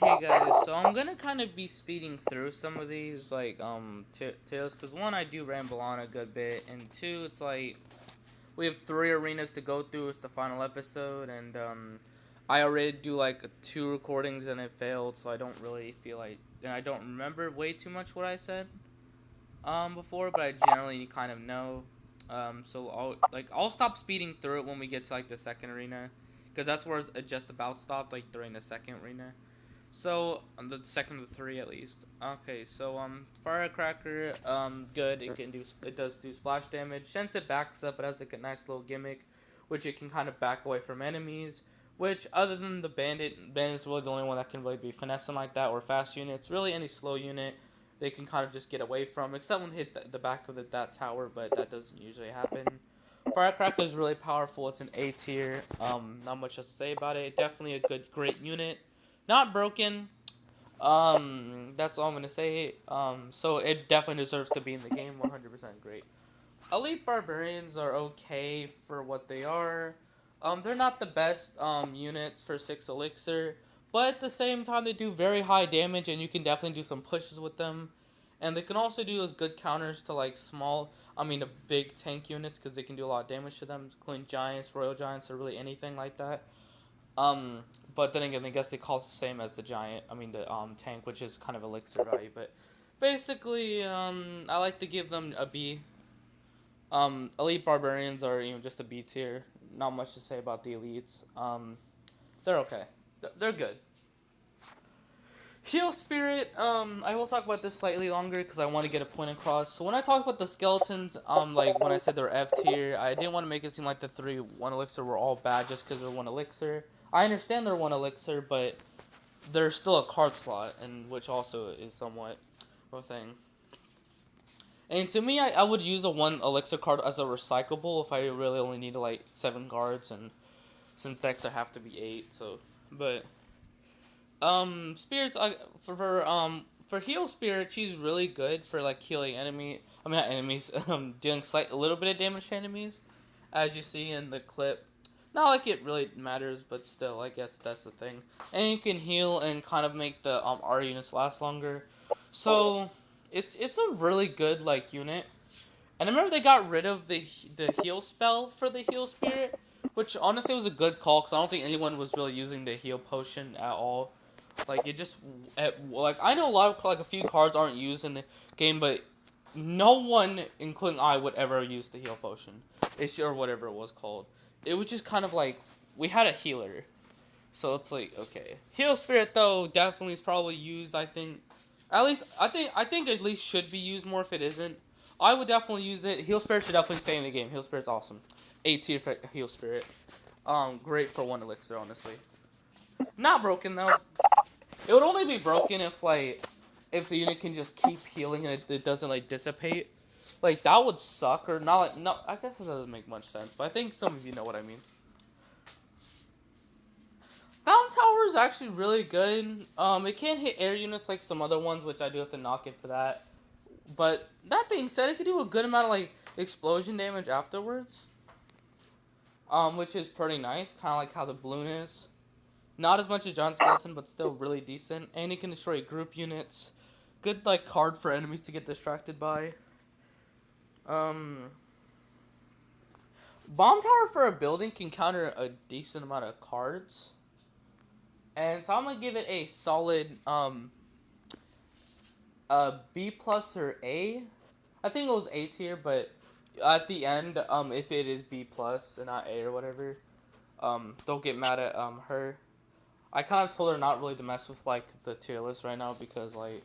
Hey guys, so I'm gonna kind of be speeding through some of these like tales because one, I do ramble on a good bit, and two, it's like we have three arenas to go through. It's the final episode, and I already do like two recordings and it failed, so I don't really feel like, and I don't remember way too much what I said before, but I generally kind of know. So I'll stop speeding through it when we get to like the second arena, because that's where it just about stopped, like during the second arena. So the second of the three at least. Okay, so Firecracker, good. It does do splash damage. Since it backs up, it has like a nice little gimmick, which it can kind of back away from enemies. Which other than the Bandit's really the only one that can really be finessing like that, or fast units. Really any slow unit, they can kind of just get away from, except when they hit the back of that tower, but that doesn't usually happen. Firecracker is really powerful. It's an A tier. Not much to say about it. Definitely a great unit. Not broken. That's all I'm gonna say. So it definitely deserves to be in the game. 100% great. Elite barbarians are okay for what they are. They're not the best units for 6 elixir, but at the same time they do very high damage, and you can definitely do some pushes with them. And they can also do those good counters to like the big tank units, because they can do a lot of damage to them, including giants, royal giants, or really anything like that. Um, but then again, I guess they call it the same as the giant. The tank, which is kind of elixir value. But basically, I like to give them a B. Elite barbarians are just a B tier. Not much to say about the elites. They're okay. They're good. Heal Spirit, I will talk about this slightly longer because I want to get a point across. So when I talk about the skeletons, like when I said they're F tier, I didn't want to make it seem like the three 1 elixir were all bad just because they're 1 elixir. I understand they're 1 elixir, but they're still a card slot, and which also is somewhat of a thing. And to me, I would use a 1 elixir card as a recyclable if I really only need like 7 cards, and since decks I have to be 8, so but spirits for heal spirit, she's really good for like healing not enemies, dealing a little bit of damage to enemies, as you see in the clip. Not like it really matters, but still, I guess that's the thing. And you can heal and kind of make the R units last longer. So it's a really good like unit. And I remember they got rid of the heal spell for the heal spirit, which honestly was a good call because I don't think anyone was really using the heal potion at all. Like it just, like I know a lot of like a few cards aren't used in the game, but no one, including I, would ever use the heal potion, or whatever it was called. It was just kind of like we had a healer, so it's like okay. Heal spirit though definitely is probably used. I think at least should be used more if it isn't. I would definitely use it. Heal spirit should definitely stay in the game. Heal spirit's awesome. A tier for heal spirit. Great for 1 elixir, honestly. Not broken though. It would only be broken if the unit can just keep healing and it doesn't like dissipate. Like that would suck, or not. Like, no, I guess it doesn't make much sense, but I think some of you know what I mean. Fountain Tower is actually really good. It can't hit air units like some other ones, which I do have to knock it for that. But that being said, it can do a good amount of like explosion damage afterwards. Which is pretty nice, kind of like how the balloon is. Not as much as John Skeleton, but still really decent. And it can destroy group units. Good like card for enemies to get distracted by. Um, Bomb Tower for a building can counter a decent amount of cards. And so I'm gonna give it a solid B plus or A. I think it was A tier, but at the end, if it is B plus and not A or whatever, don't get mad at her. I kind of told her not really to mess with like the tier list right now because like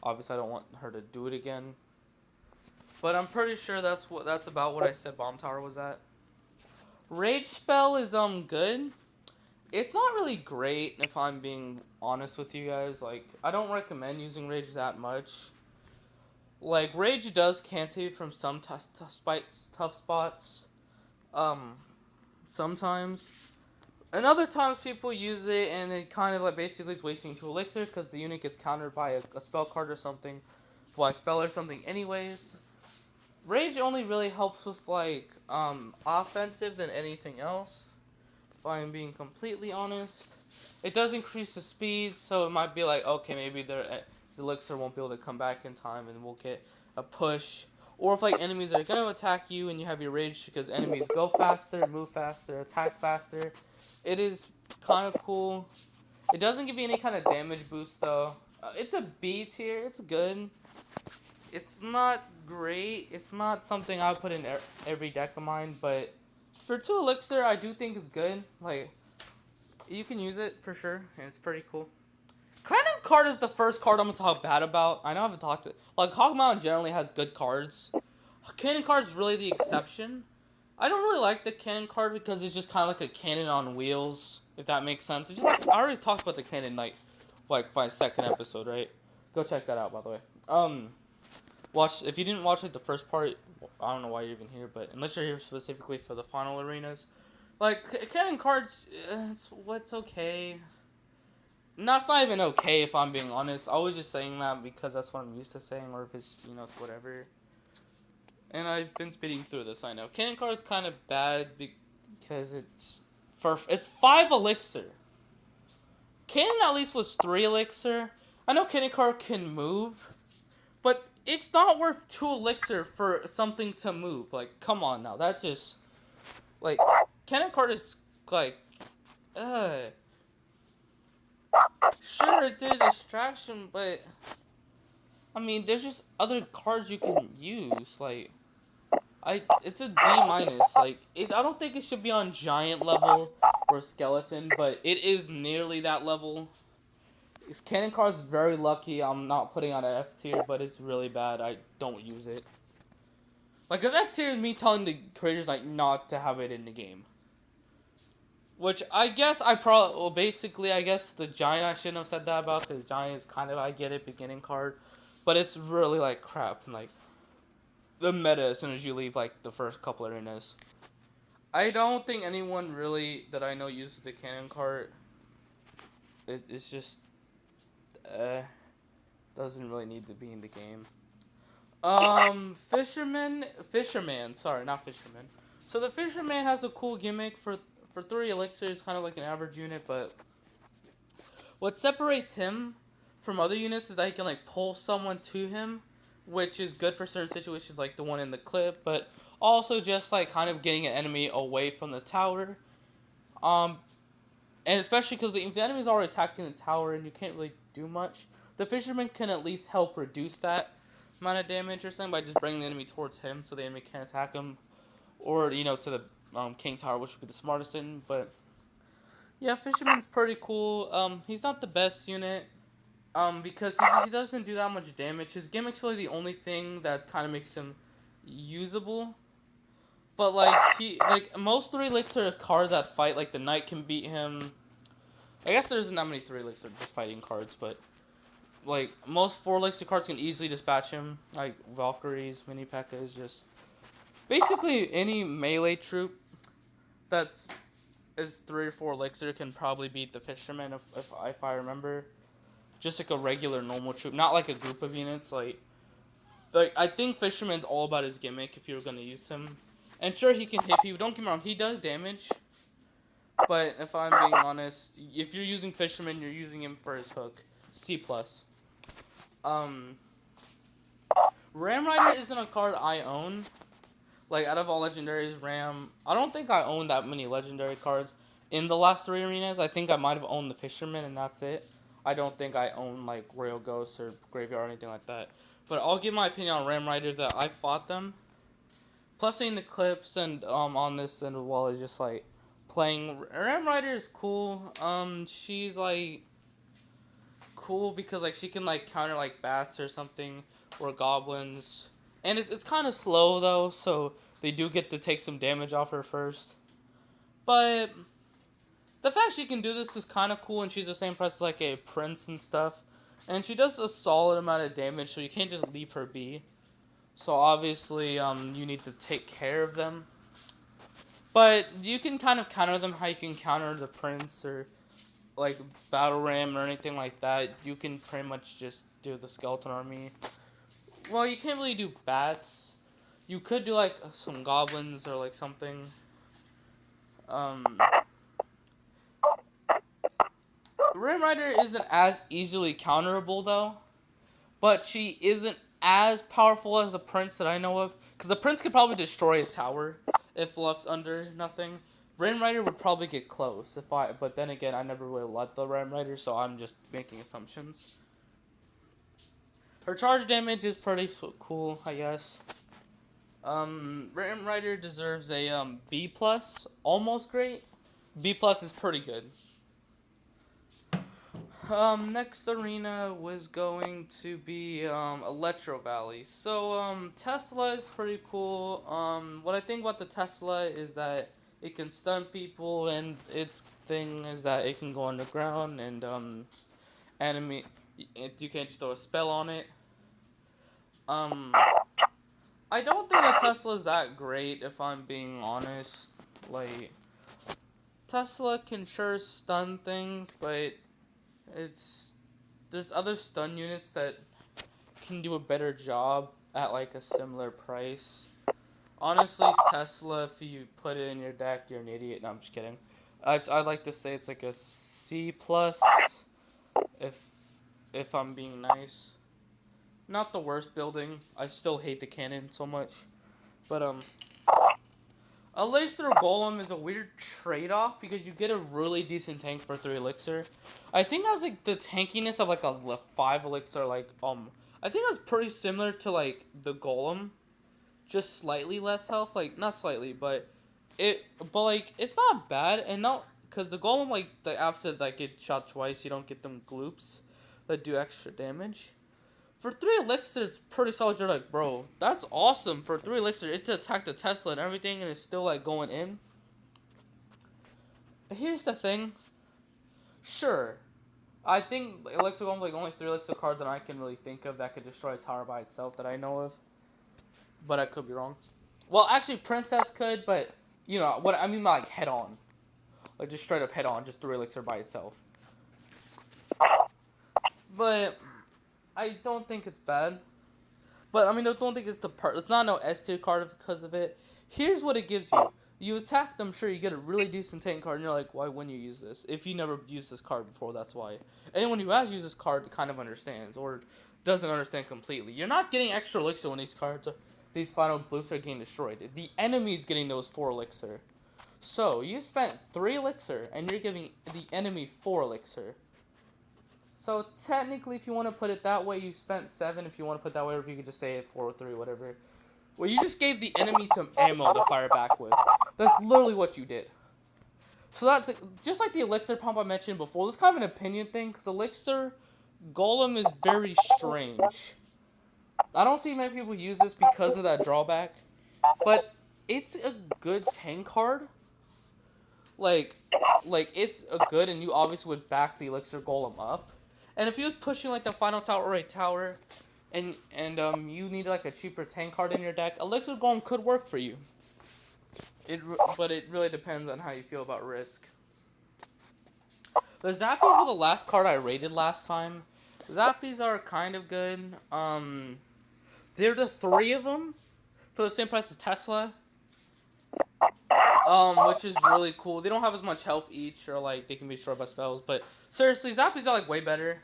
obviously I don't want her to do it again. But I'm pretty sure that's about what I said Bomb Tower was at. Rage spell is good. It's not really great if I'm being honest with you guys. Like I don't recommend using rage that much. Like rage does cancel you from some tough spots. Um, sometimes. And other times people use it and it kind of like basically is wasting 2 elixir because the unit gets countered by a spell card or something, by a spell or something. Anyways, rage only really helps with like offensive than anything else. If I'm being completely honest, It does increase the speed, so it might be like, okay, maybe their elixir won't be able to come back in time, and we'll get a push. Or if like enemies are gonna attack you and you have your rage, because enemies go faster, move faster, attack faster. It is kind of cool. It doesn't give you any kind of damage boost though. It's a B tier. It's good. It's not great. It's not something I would put in every deck of mine, but for 2 elixir, I do think it's good. Like, you can use it for sure, and it's pretty cool. Cannon card is the first card I'm gonna talk bad about. I know I haven't talked to like Hogmountain generally has good cards. Cannon card is really the exception. I don't really like the cannon card because it's just kind of like a cannon on wheels, if that makes sense. It's just I already talked about the cannon like my second episode, right? Go check that out, by the way. Watch if you didn't watch like the first part. I don't know why you're even here, but unless you're here specifically for the final arenas, like cannon cards, what's okay. No, it's not even okay if I'm being honest. I was just saying that because that's what I'm used to saying, or if it's it's whatever. And I've been speeding through this. I know cannon card's kind of bad because it's 5 elixir. Cannon at least was 3 elixir. I know cannon card can move, but it's not worth 2 elixir for something to move. Like, come on now, that's just like cannon card is like, sure it did distraction, but I mean, there's just other cards you can use. Like, it's a D minus. Like, I don't think it should be on giant level or skeleton, but it is nearly that level. Cannon card's very lucky. I'm not putting on an F tier, but it's really bad. I don't use it. Like, an F tier is me telling the creators like not to have it in the game. Which I guess basically I guess the giant I shouldn't have said that about, because giant is kind of, I get it, beginning card, but it's really like crap. Like, the meta as soon as you leave like the first couple arenas. I don't think anyone really that I know uses the cannon card. It's just doesn't really need to be in the game. Fisherman, sorry, not Fisherman. So the Fisherman has a cool gimmick for 3 elixirs, kind of like an average unit, but what separates him from other units is that he can like pull someone to him, which is good for certain situations like the one in the clip, but also just like kind of getting an enemy away from the tower. And especially because if the enemy's already attacking the tower and you can't really do much, the Fisherman can at least help reduce that amount of damage or something by just bringing the enemy towards him so the enemy can't attack him. Or, to the King Tower, which would be the smartest thing. But, yeah, Fisherman's pretty cool. He's not the best unit because he doesn't do that much damage. His gimmick's really the only thing that kind of makes him usable. But, like most 3 elixir cards that fight, like the Knight can beat him. I guess there isn't that many 3 elixir fighting cards, but, like, most 4 elixir cards can easily dispatch him. Like, Valkyries, Mini P.E.K.K.A.s, just basically any melee troop that's 3 or 4 elixir can probably beat the Fisherman if I remember. Just like a regular normal troop, not like a group of units. Like I think Fisherman's all about his gimmick if you're gonna use him. And sure, he can hit people. Don't get me wrong, he does damage. But if I'm being honest, if you're using Fisherman, you're using him for his hook. C+. Ram Rider isn't a card I own. Like, out of all legendaries, Ram, I don't think I own that many legendary cards in the last 3 arenas. I think I might have owned the Fisherman, and that's it. I don't think I own, like, Royal Ghosts or Graveyard or anything like that. But I'll give my opinion on Ram Rider that I fought them. Plus, seeing the clips and on this and as well as just, like, playing. Ram Rider is cool. She's, like, cool because, like, she can, like, counter, like, bats or something, or goblins. And it's kind of slow, though, so they do get to take some damage off her first. But the fact she can do this is kind of cool, and she's the same price as, like, a Prince and stuff. And she does a solid amount of damage, so you can't just leave her be. So, obviously, you need to take care of them. But you can kind of counter them how you can counter the Prince or, like, Battle Ram or anything like that. You can pretty much just do the Skeleton Army. Well, you can't really do bats. You could do, like, some goblins or, like, something. Rim Rider isn't as easily counterable though, but she isn't as powerful as the Prince that I know of. Because the Prince could probably destroy a tower if left under nothing. Rim Rider would probably get close but then again, I never really let the Rim Rider, so I'm just making assumptions. Her charge damage is pretty cool, I guess. Rim Rider deserves a B plus, almost great. B plus is pretty good. Next arena was going to be Electro Valley. So Tesla is pretty cool. What I think about the Tesla is that it can stun people, and its thing is that it can go underground, and enemy you can't just throw a spell on it. I don't think the Tesla is that great, if I'm being honest. Like, Tesla can sure stun things, but there's other stun units that can do a better job at like a similar price. Honestly, Tesla, if you put it in your deck, you're an idiot. No, I'm just kidding. I'd like to say it's like a C plus, if I'm being nice. Not the worst building. I still hate the cannon so much, but Elixir Golem is a weird trade-off because you get a really decent tank for 3 Elixir. I think that's like the tankiness of like a 5 Elixir, like I think that's pretty similar to like the Golem, just slightly less health, like not slightly, but like it's not bad, and not because the Golem, like after like get shot twice, you don't get them gloops that do extra damage. For 3 Elixir, it's pretty solid. You're like, bro, that's awesome. For 3 Elixir, it to attack the Tesla and everything, and it's still, like, going in. Here's the thing. Sure. I think Elixir Golem's, like, only 3 Elixir cards that I can really think of that could destroy a tower by itself that I know of. But I could be wrong. Well, actually, Princess could, but, you know, what I mean by, like, head-on. Like, just straight up head-on, just 3 Elixir by itself. But I don't think it's bad. But, I mean, I don't think it's it's not no S tier card because of it. Here's what it gives you. You attack them, sure, you get a really decent tank card, and you're like, why wouldn't you use this? If you never used this card before, that's why. Anyone who has used this card kind of understands, or doesn't understand completely. You're not getting extra elixir when these final blues are getting destroyed. The enemy's getting those 4 elixir. So, you spent 3 elixir, and you're giving the enemy 4 elixir. So, technically, if you want to put it that way, you spent 7. If you want to put it that way, or if you could just say it 4 or 3, whatever. Well, you just gave the enemy some ammo to fire back with. That's literally what you did. So that's just like the elixir pump I mentioned before. This is kind of an opinion thing, because elixir golem is very strange. I don't see many people use this because of that drawback, but it's a good tank card. Like it's a good, and you obviously would back the elixir golem up. And if you was pushing like the final tower or a tower, and you need like a cheaper tank card in your deck, Elixir Golem could work for you. But it really depends on how you feel about risk. The Zappies were the last card I rated last time. The Zappies are kind of good. They're the 3 of them for the same price as Tesla. Which is really cool. They don't have as much health each, or like they can be destroyed by spells. But seriously, Zappies are like way better.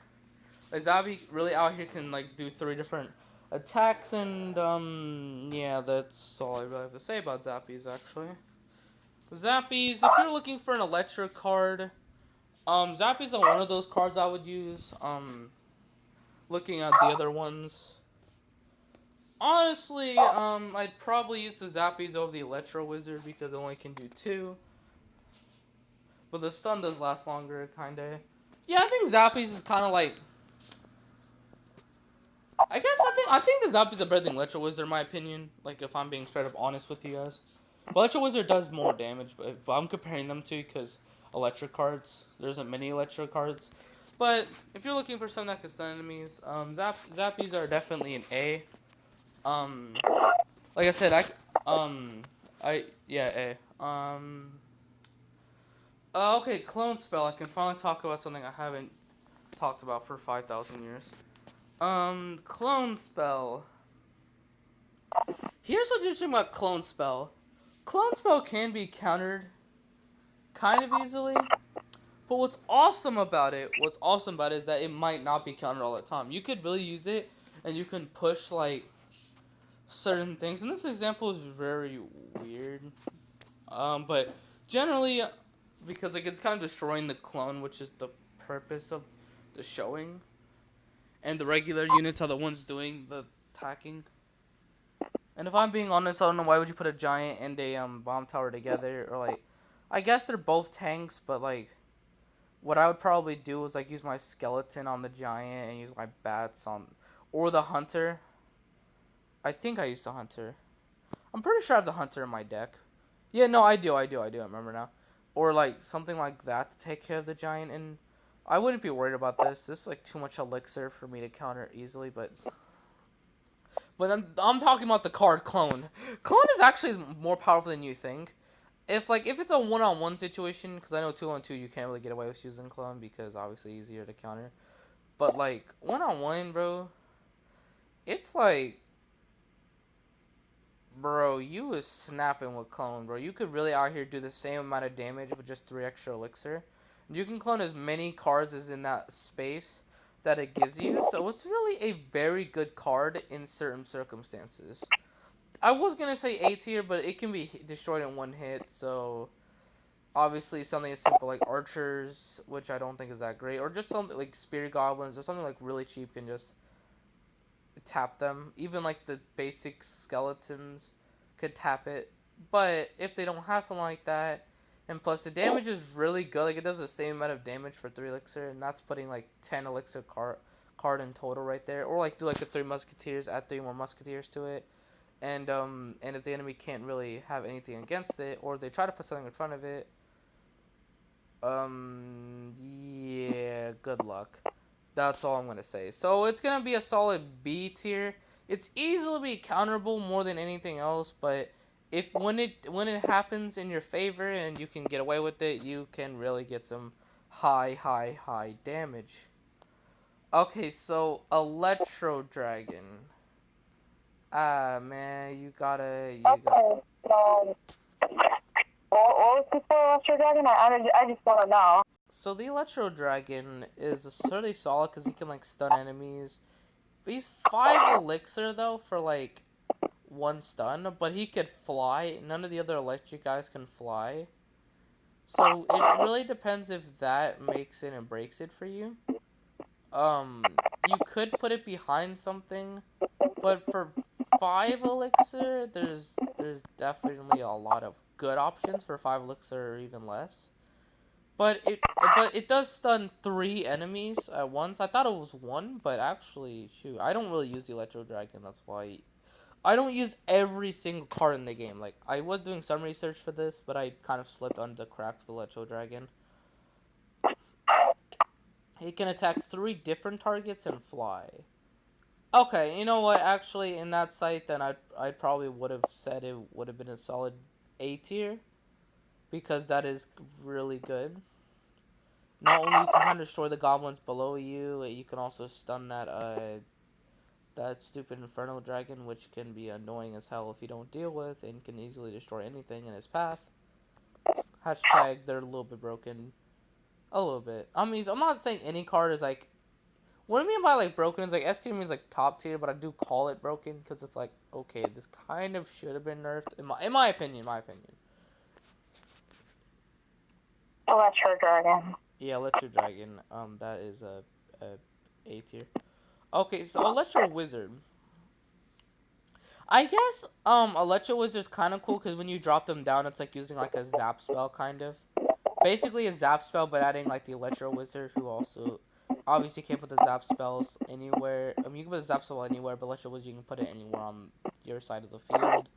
Like Zappy really out here can like do 3 different attacks, and yeah, that's all I really have to say about Zappies actually. Zappies, if you're looking for an electric card, Zappies are one of those cards I would use. Looking at the other ones, honestly, I'd probably use the Zappies over the Electro Wizard because it only can do 2. But the stun does last longer, kinda. Yeah, I think Zappies is kind of like. I think the Zappies are better than Electro Wizard in my opinion. Like if I'm being straight up honest with you guys. But Electro Wizard does more damage, but I'm comparing them to because electric cards. There isn't many electric cards. But if you're looking for something that can stun enemies, Zappies are definitely an A. Like I said, A. Okay, Clone Spell. I can finally talk about something I haven't talked about for 5,000 years. Clone Spell. Here's what's interesting about Clone Spell. Clone Spell can be countered kind of easily, But what's awesome about it is that it might not be countered all the time. You could really use it, and you can push like certain things. And this example is very weird. But generally, because like it's kind of destroying the clone, which is the purpose of the showing, and the regular units are the ones doing the attacking. And if I'm being honest, I don't know why would you put a giant and a bomb tower together, or like, I guess they're both tanks, but like, what I would probably do is like use my skeleton on the giant and use my bats on, or the hunter. I think I used the hunter. I'm pretty sure I have the hunter in my deck. Yeah, no, I remember now. Or like something like that to take care of the giant, and I wouldn't be worried about this. This is like too much elixir for me to counter easily, but I'm talking about the card clone. Clone is actually more powerful than you think. If it's a 1-on-1 situation, because I know 2-on-2 you can't really get away with using clone because obviously easier to counter. But like 1-on-1, bro, it's like, bro, you was snapping with clone, bro. You could really out here do the same amount of damage with just 3 extra elixir. You can clone as many cards as in that space that it gives you. So it's really a very good card in certain circumstances. I was gonna say A tier, but it can be destroyed in one hit. So obviously something as simple like archers, which I don't think is that great, or just something like spirit goblins, or something like really cheap can just tap them. Even like the basic skeletons could tap it. But if they don't have something like that, and plus the damage is really good, like it does the same amount of damage for 3 elixir, and that's putting like 10 elixir card in total right there. Or like do like the 3 musketeers, add 3 more musketeers to it. And if the enemy can't really have anything against it, or they try to put something in front of it, yeah, good luck. That's all I'm gonna say. So it's gonna be a solid B tier. It's easily counterable more than anything else, but if when it happens in your favor and you can get away with it, you can really get some high damage. Okay, so Electro Dragon. Ah man, you got. Okay, so what was before Electro Dragon? I just want to know. So the Electro Dragon is really solid because he can like stun enemies. He's 5 elixir though for like 1 stun, but he could fly. None of the other electric guys can fly. So it really depends if that makes it and breaks it for you. You could put it behind something, but for 5 elixir, there's definitely a lot of good options for 5 elixir or even less. But it does stun 3 enemies at once. I thought it was 1, but actually, shoot, I don't really use the Electro Dragon. That's why I don't use every single card in the game. Like I was doing some research for this, but I kind of slipped under the cracks with Electro Dragon. It can attack 3 different targets and fly. Okay, you know what? Actually, in that site, then I probably would have said it would have been a solid A tier because that is really good. Not only you can kind of destroy the goblins below you, you can also stun that stupid Inferno Dragon, which can be annoying as hell if you don't deal with, and can easily destroy anything in its path. Hashtag they're a little bit broken. A little bit. I mean, I'm not saying any card is like. What I mean by like broken is like S tier means like top tier, but I do call it broken because it's like okay, this kind of should have been nerfed in my opinion. Electro Dragon. Yeah, Electro Dragon. That is a tier. Okay, so Electro Wizard. I guess Electro Wizard's kind of cool because when you drop them down, it's like using like a zap spell kind of. Basically a zap spell, but adding like the Electro Wizard, who also obviously can't put the zap spells anywhere. I mean, you can put the zap spell anywhere, but Electro Wizard you can put it anywhere on your side of the field.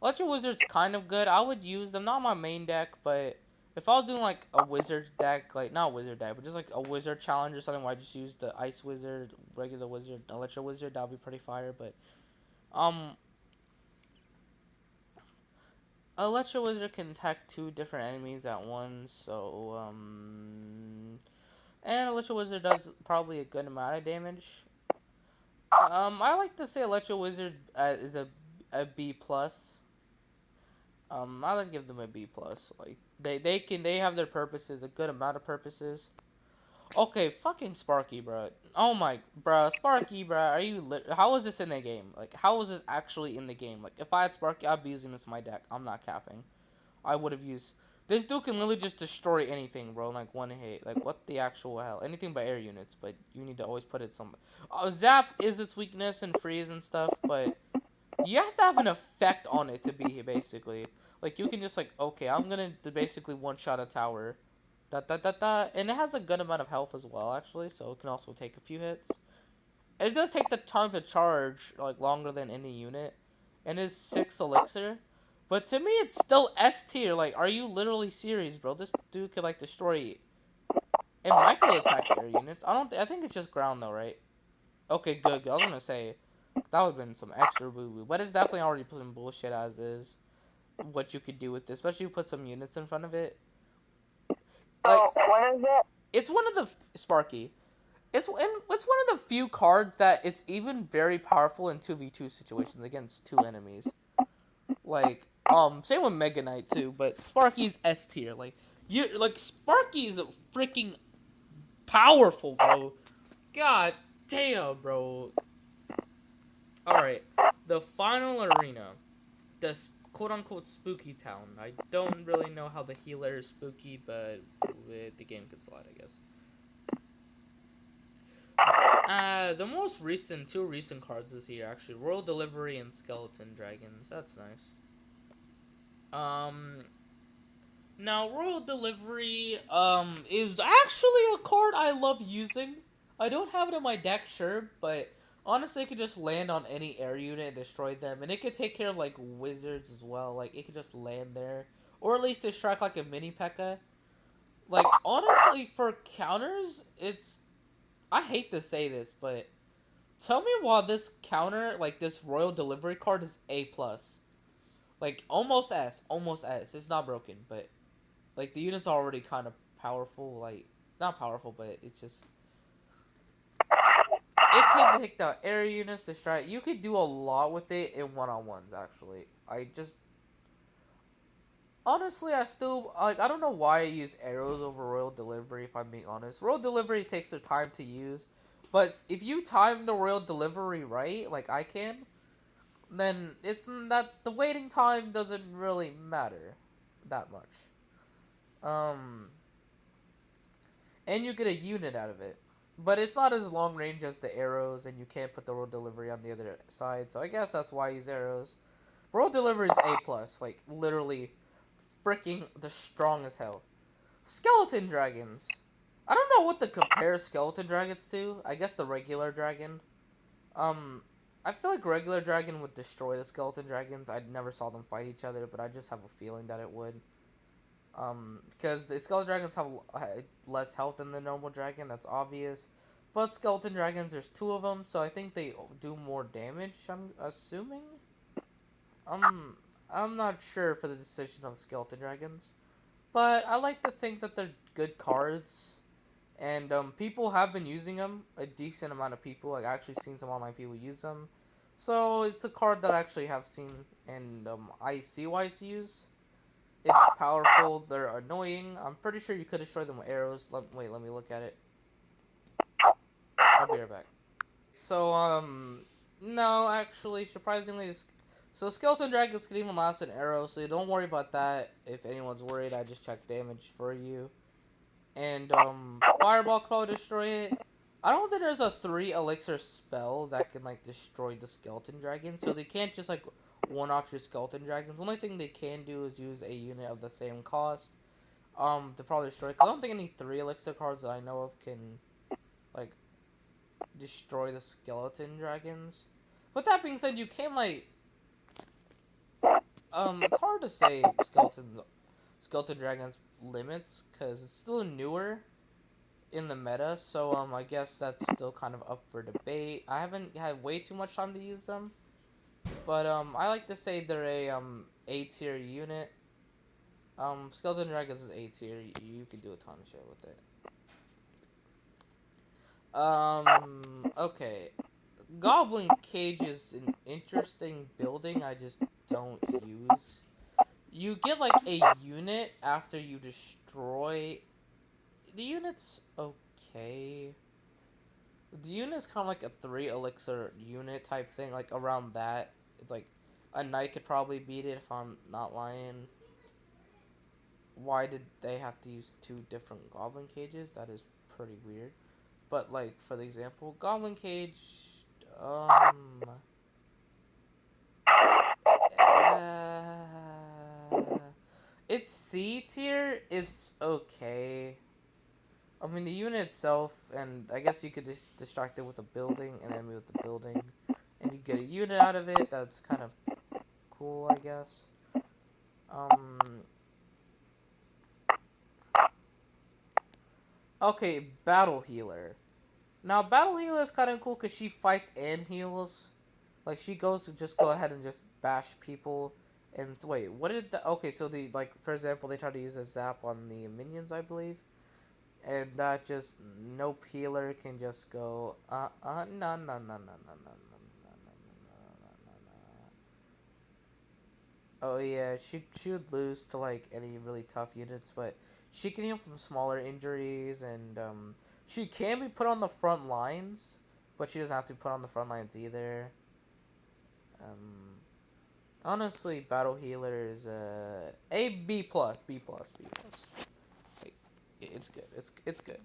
Electro Wizard's kind of good. I would use them, not my main deck, but if I was doing like a wizard deck, like not wizard deck, but just like a wizard challenge or something where I just use the Ice Wizard, regular wizard, Electro Wizard, that would be pretty fire. But um, Electro Wizard can attack 2 different enemies at once, so and Electro Wizard does probably a good amount of damage. I like to say Electro Wizard is a B plus. I like to give them a B plus. Like They have their purposes, a good amount of purposes. Okay, fucking Sparky, bro. Oh my, bro, Sparky, bro. Are you how is this in the game? Like, how is this actually in the game? Like, if I had Sparky, I'd be using this in my deck. I'm not capping. I would have used. This dude can literally just destroy anything, bro. Like one hit. Like what the actual hell? Anything but air units. But you need to always put it some. Zap is its weakness and freeze and stuff, but you have to have an effect on it to be here, basically. Like you can just like, okay, I'm gonna basically one shot a tower. Da da da da, and it has a good amount of health as well, actually. So it can also take a few hits. It does take the time to charge like longer than any unit, and it's 6 elixir. But to me, it's still S tier. Like, are you literally serious, bro? This dude could like destroy and micro attack air units. I don't. I think it's just ground though, right? Okay, good. I was gonna say that would have been some extra boo boo, but it's definitely already some bullshit as is. What you could do with this, especially if you put some units in front of it. Like, So, what is it? it's one of the Sparky. It's one of the few cards that it's even very powerful in 2v2 situations against two enemies. Like, same with Mega Knight too, but Sparky's S tier. Sparky's freaking powerful, bro. God damn, bro. Alright, the final arena. The quote-unquote spooky town. I don't really know how the healer is spooky, but the game can slide, I guess. The most recent, two recent cards is here, actually. Royal Delivery and Skeleton Dragons. That's nice. Now, Royal Delivery, is actually a card I love using. I don't have it in my deck, sure, but honestly, it could just land on any air unit and destroy them. And it could take care of, like, wizards as well. Like, it could just land there. Or at least distract, like, a mini P.E.K.K.A. Like, honestly, for counters, it's... I hate to say this, but tell me why this counter, like this Royal Delivery card, is A+. Like, almost S. Almost S. It's not broken, but, like, the unit's already kind of powerful. Like, not powerful, but it's just... It can take the air units, distract... You could do a lot with it in one-on-ones, actually. Honestly, I still... Like, I don't know why I use arrows over Royal Delivery, if I'm being honest. Royal Delivery takes their time to use. But if you time the Royal Delivery right, like I can, then it's that the waiting time doesn't really matter that much. And you get a unit out of it. But it's not as long range as the arrows, and you can't put the Royal Delivery on the other side, so I guess that's why I use arrows. Royal Delivery is A+, like, literally freaking the strong as hell. Skeleton Dragons. I don't know what to compare Skeleton Dragons to. I guess the regular dragon. I feel like regular dragon would destroy the Skeleton Dragons. I never saw them fight each other, but I just have a feeling that it would. Because the Skeleton Dragons have less health than the normal dragon, that's obvious. But Skeleton Dragons, there's two of them, so I think they do more damage, I'm assuming? I'm not sure for the decision of Skeleton Dragons. But I like to think that they're good cards. And, people have been using them. A decent amount of people. Like, I actually seen some online people use them. So, it's a card that I actually have seen. And, I see why it's used. It's powerful. They're annoying. I'm pretty sure you could destroy them with arrows. Wait, let me look at it. I'll be right back. So, no, actually, surprisingly, so Skeleton Dragons can even last an arrow, so don't worry about that. If anyone's worried, I just checked damage for you. And, Fireball could probably destroy it. I don't think there's a 3 elixir spell that can, like, destroy the Skeleton Dragon, so they can't just, like, one-off your Skeleton Dragons. The only thing they can do is use a unit of the same cost, to probably destroy it. 'Cause I don't think any 3 elixir cards that I know of can, like, destroy the Skeleton Dragons. But that being said, you can, like, it's hard to say Skeleton Dragons limits, because it's still newer in the meta, so, I guess that's still kind of up for debate. I haven't had way too much time to use them, but, I like to say they're A tier unit. Skeleton Dragons is A tier, you can do a ton of shit with it. Okay. Goblin Cage is an interesting building I just don't use. you get like a unit after you destroy. The unit's okay. The unit's kind of like a 3 elixir unit type thing, like around that. It's like a knight could probably beat it if I'm not lying. Why did they have to use 2 different goblin cages? That is pretty weird. But like for the example, goblin cage, um, uh, it's C tier. It's okay. I mean the unit itself, and I guess you could just distract it with a building and then move the building, and you get a unit out of it. That's kind of cool, I guess. Um, okay, battle healer. Now battle healer is kind of cool because she fights and heals. Like she goes to just go ahead and just bash people. And wait, what did the okay? So the like for example, they tried to use a zap on the minions, I believe, and that just no healer can just go no no no no no no no no. Oh yeah, she would lose to like any really tough units, but she can heal from smaller injuries, and she can be put on the front lines, but she doesn't have to be put on the front lines either. Um, Honestly, battle healer is a B plus, B plus, B plus. Like, it's good. It's good.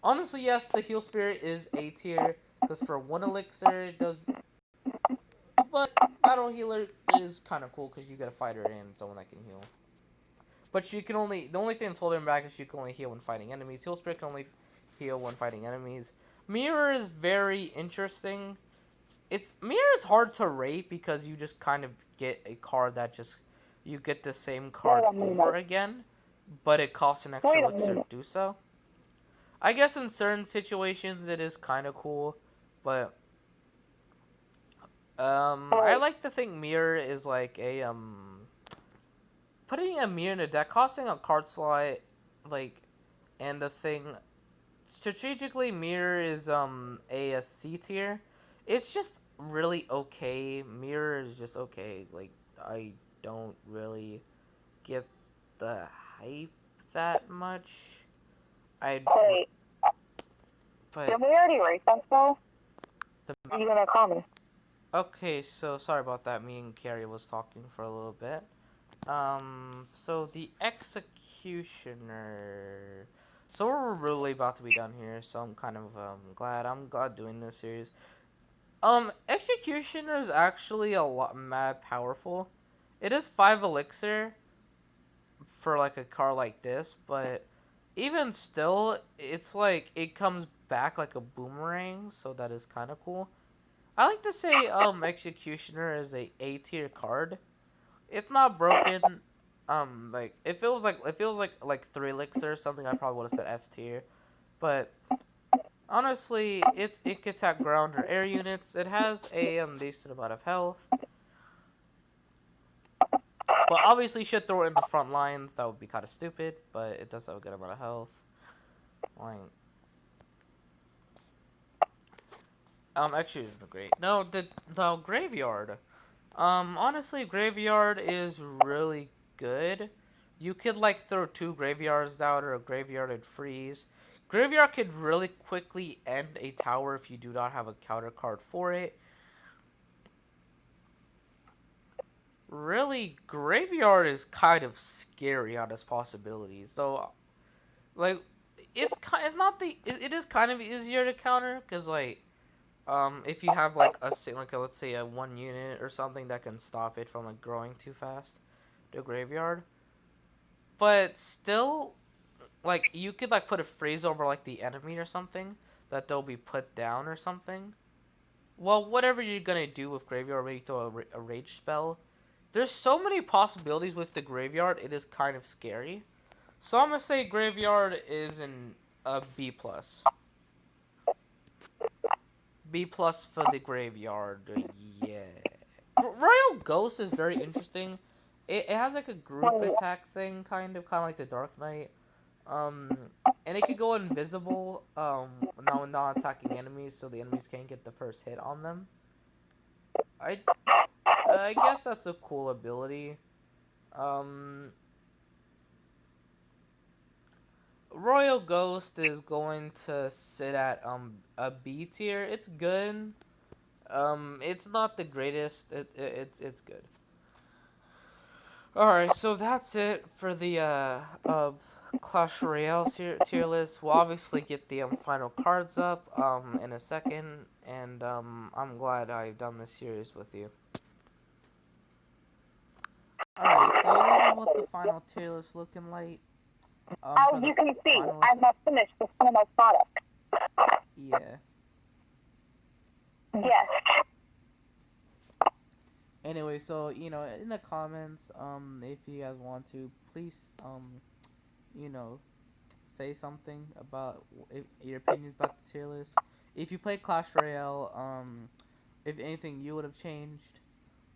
Honestly, yes, the heal spirit is A tier because for 1 elixir it does, but battle healer is kind of cool because you get a fighter and someone that can heal. But she can only the only thing that's holding her back is she can only heal when fighting enemies. Heal spirit can only heal when fighting enemies. Mirror is very interesting. It's mirror is hard to rate because you just kind of get a card that just you get the same card over again, but it costs an extra elixir to do so. I guess in certain situations it is kind of cool, but I like to think mirror is like a putting a mirror in a deck costing a card slot, like, and the thing strategically mirror is a C tier. It's just really okay. Mirror is just okay. Like I don't really get the hype that much. I Wait, but did we already rate them though? the Are you gonna call me? okay. So sorry about that. Me and Carrie was talking for a little bit. So the executioner. So we're really about to be done here. So I'm kind of glad. I'm glad doing this series. Executioner is actually a lot mad powerful. It is 5 elixir for like a car like this, but even still, it's like it comes back like a boomerang, so that is kind of cool. I like to say Executioner is a A tier card. It's not broken. Like it feels like 3 elixir or something. I probably would have said S tier, but honestly, it can attack ground or air units. It has a decent amount of health. But obviously, should throw it in the front lines. That would be kind of stupid. But it does have a good amount of health. Like, actually, it's great. No, the graveyard. Honestly, graveyard is really good. You could like throw 2 graveyards out or a graveyard and freeze. Graveyard could really quickly end a tower if you do not have a counter card for it. Really, graveyard is kind of scary on its possibilities, though. Like, it's not it is kind of easier to counter because like if you have like let's say a 1 unit or something that can stop it from like growing too fast, the graveyard. But still, like you could like put a freeze over like the enemy or something that they'll be put down or something. Well, whatever you're gonna do with graveyard, maybe throw a rage spell. There's so many possibilities with the graveyard. It is kind of scary. So I'm gonna say graveyard is in a B plus. B plus for the graveyard. Yeah. Royal Ghost is very interesting. It has like a group attack thing, kind of like the Dark Knight. Um, and it could go invisible. Now not attacking enemies, so the enemies can't get the first hit on them. I guess that's a cool ability. Um, Royal Ghost is going to sit at a B tier. It's good. It's not the greatest. It's good. All right, so that's it for the of Clash Royale tier list. We'll obviously get the final cards up in a second, and I'm glad I've done this series with you. All right, so this is what the final tier list looking like. For As the you can see, finalist, I've not finished the final product. yeah. Yes. Anyway, so in the comments, if you guys want to, please, you know, say something about your opinions about the tier list. If you played Clash Royale, if anything you would have changed.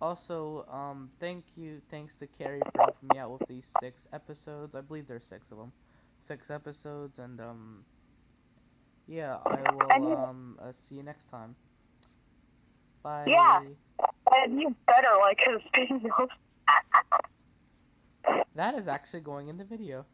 Also, thanks to Carrie for helping me out with these 6 episodes. I believe there's 6 of them, 6 episodes, and yeah, I will see you next time. Bye. Yeah. And you better like his videos. That is actually going in the video.